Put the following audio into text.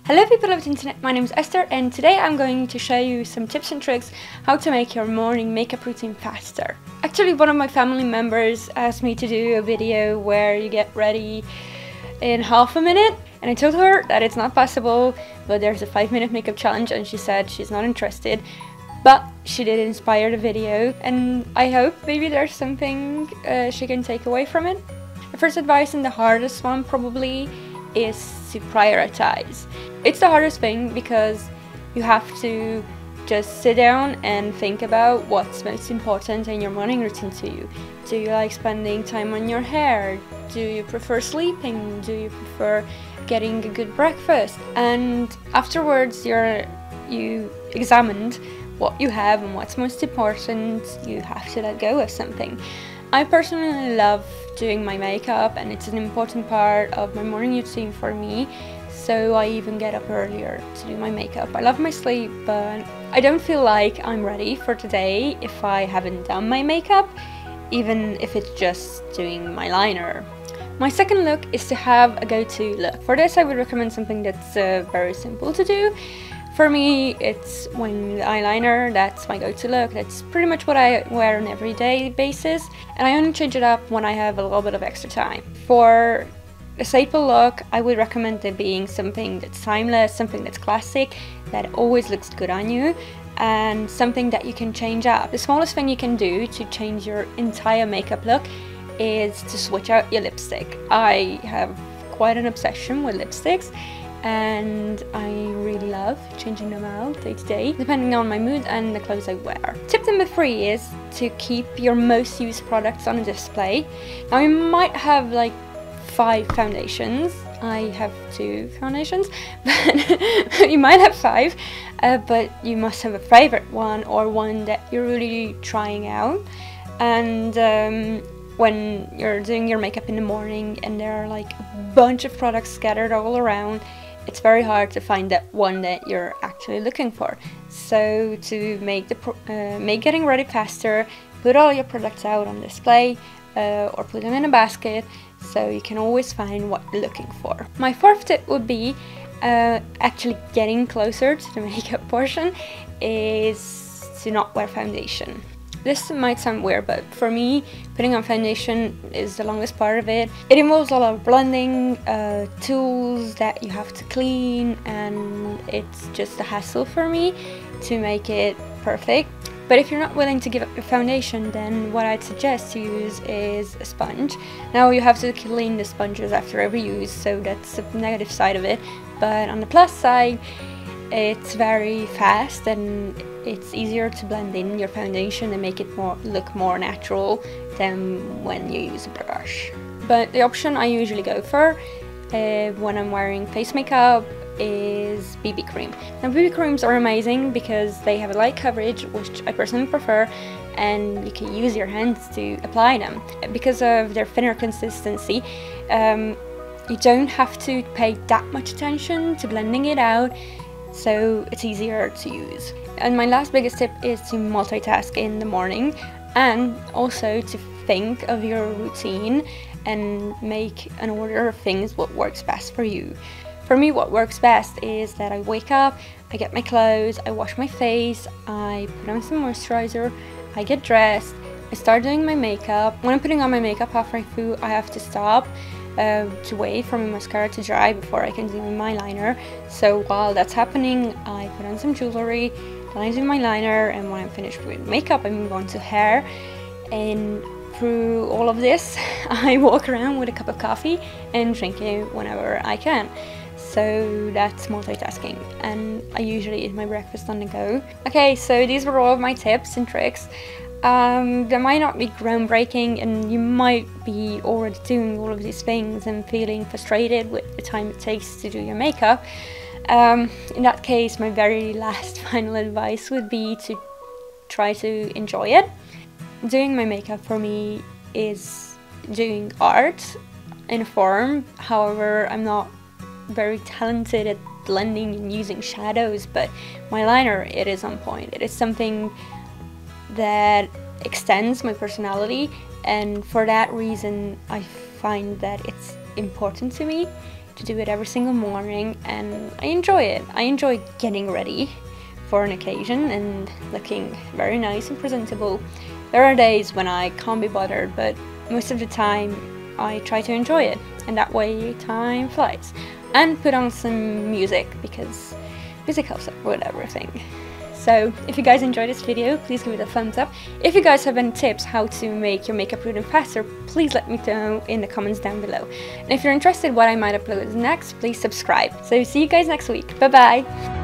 Hello people of the internet, my name is Esther and today I'm going to show you some tips and tricks how to make your morning makeup routine faster. Actually, one of my family members asked me to do a video where you get ready in half a minute, and I told her that it's not possible, but there's a 5-minute makeup challenge, and she said she's not interested, but she did inspire the video, and I hope maybe there's something she can take away from it. The first advice, and the hardest one probably, is to prioritize. It's the hardest thing because you have to just sit down and think about what's most important in your morning routine to you. Do you like spending time on your hair? Do you prefer sleeping? Do you prefer getting a good breakfast? And afterwards you examined what you have and what's most important. You have to let go of something. I personally love doing my makeup, and it's an important part of my morning routine for me, so I even get up earlier to do my makeup. I love my sleep, but I don't feel like I'm ready for today if I haven't done my makeup, even if it's just doing my liner. My second look is to have a go-to look. For this I would recommend something that's very simple to do. For me, it's wearing the eyeliner. That's my go-to look. That's pretty much what I wear on an everyday basis, and I only change it up when I have a little bit of extra time. For a staple look, I would recommend it being something that's timeless, something that's classic, that always looks good on you, and something that you can change up. The smallest thing you can do to change your entire makeup look is to switch out your lipstick. I have quite an obsession with lipsticks, and I really love changing them out day to day, depending on my mood and the clothes I wear. Tip number 3 is to keep your most used products on a display. Now, you might have like 5 foundations. I have 2 foundations, but you might have 5, but you must have a favorite one, or one that you're really trying out. And when you're doing your makeup in the morning and there are like a bunch of products scattered all around, it's very hard to find that one that you're actually looking for. So to make getting ready faster, put all your products out on display or put them in a basket so you can always find what you're looking for. My 4th tip would be actually getting closer to the makeup portion, is to not wear foundation. This might sound weird, but for me, putting on foundation is the longest part of it. It involves a lot of blending, tools that you have to clean, and it's just a hassle for me to make it perfect. But if you're not willing to give up your foundation, then what I'd suggest to use is a sponge. Now, you have to clean the sponges after every use, so that's the negative side of it. But on the plus side, it's very fast and it's easier to blend in your foundation and make it look more natural than when you use a brush. But the option I usually go for when I'm wearing face makeup is BB cream. Now, BB creams are amazing because they have a light coverage, which I personally prefer, and you can use your hands to apply them. Because of their thinner consistency, you don't have to pay that much attention to blending it out, so it's easier to use. And my last biggest tip is to multitask in the morning, and also to think of your routine and make an order of things what works best for you. For me, what works best is that I wake up, I get my clothes, I wash my face, I put on some moisturizer, I get dressed, I start doing my makeup. When I'm putting on my makeup halfway through, I have to stop to wait for my mascara to dry before I can do my liner. So while that's happening, I put on some jewelry, then I do my liner, and when I'm finished with makeup, I move on to hair. And through all of this, I walk around with a cup of coffee and drink it whenever I can. So that's multitasking, and I usually eat my breakfast on the go. Okay, so these were all of my tips and tricks. They might not be groundbreaking, and you might be already doing all of these things and feeling frustrated with the time it takes to do your makeup. In that case, my very last final advice would be to try to enjoy it. Doing my makeup for me is doing art in a form. However, I'm not very talented at blending and using shadows, but my liner, it is on point. It is something that extends my personality, and for that reason I find that it's important to me to do it every single morning, and I enjoy it. I enjoy getting ready for an occasion and looking very nice and presentable. There are days when I can't be bothered, but most of the time I try to enjoy it, and that way time flies. And put on some music, because music helps with everything. So if you guys enjoyed this video, please give it a thumbs up. If you guys have any tips how to make your makeup routine faster, please let me know in the comments down below. And if you're interested what I might upload next, please subscribe. So see you guys next week. Bye bye!